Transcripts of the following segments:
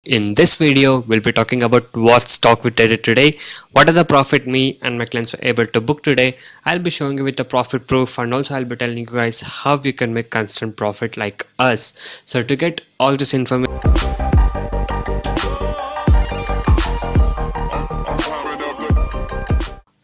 In this video, we'll be talking about what stock we traded today, what are the profit me and my clients were able to book today. I'll be showing you with the profit proof, and also I'll be telling you guys how you can make constant profit like us. So to get all this information,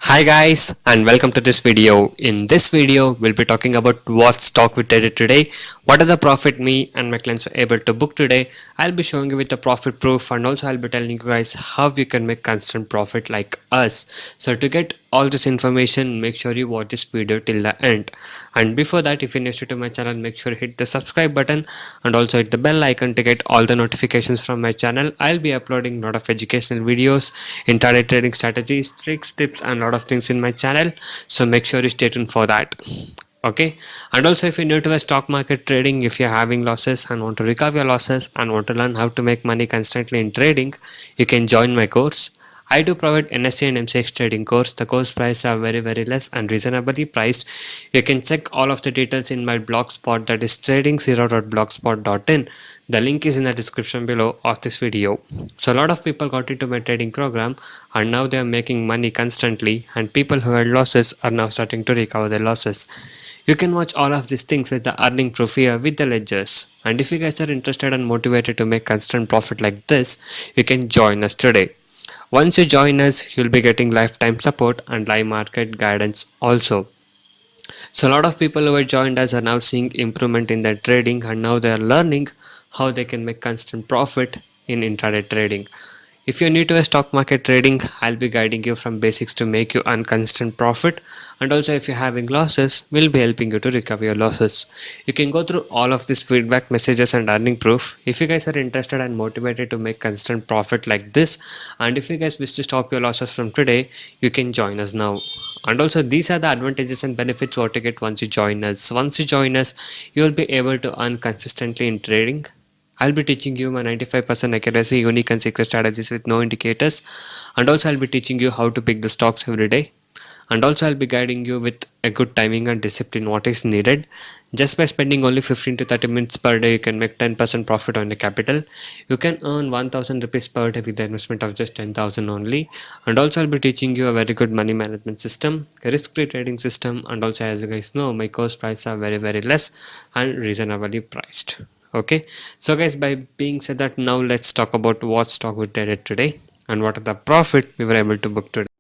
hi guys and welcome to this video. In this video, we'll be talking about what stock we traded today, what are the profit me and my clients were able to book today. I'll be showing you with the profit proof, and also I'll be telling you guys how you can make constant profit like us. So to get all this information, make sure you watch this video till the end. And before that, if you're new to my channel, make sure you hit the subscribe button and also hit the bell icon to get all the notifications from my channel. I'll be uploading a lot of educational videos, intraday trading strategies, tricks, tips and a lot of things in my channel, so make sure you stay tuned for that. Okay, and also if you're new to the stock market trading, if you're having losses and want to recover your losses and want to learn how to make money constantly in trading, you can join my course. I do provide NSE and MCX trading course. The course prices are very less and reasonably priced. You can check all of the details in my blogspot, that is trading0.blogspot.in. The link is in the description below of this video. So a lot of people got into my trading program and now they are making money constantly, and people who had losses are now starting to recover their losses. You can watch all of these things with the earning proof here with the ledgers. And if you guys are interested and motivated to make constant profit like this, you can join us today. Once you join us, you'll be getting lifetime support and live market guidance also. So a lot of people who have joined us are now seeing improvement in their trading, and now they are learning how they can make constant profit in intraday trading. If you're new to a stock market trading, I'll be guiding you from basics to make you earn constant profit, and also if you're having losses, we'll be helping you to recover your losses. You can go through all of these feedback messages and earning proof. If you guys are interested and motivated to make constant profit like this, and if you guys wish to stop your losses from today, you can join us now. And also these are the advantages and benefits what you get once you join us. Once you join us, you will be able to earn consistently in trading. I'll be teaching you my 95% accuracy, unique and secret strategies with no indicators, and also I'll be teaching you how to pick the stocks every day, and also I'll be guiding you with a good timing and discipline what is needed. Just by spending only 15 to 30 minutes per day, you can make 10% profit on your capital. You can earn 1000 rupees per day with the investment of just 10,000 only, and also I'll be teaching you a very good money management system, a risk-free trading system, and also as you guys know, my course prices are very less and reasonably priced. Okay, so guys, by being said that, now let's talk about what stock we traded today and what are the profit we were able to book today.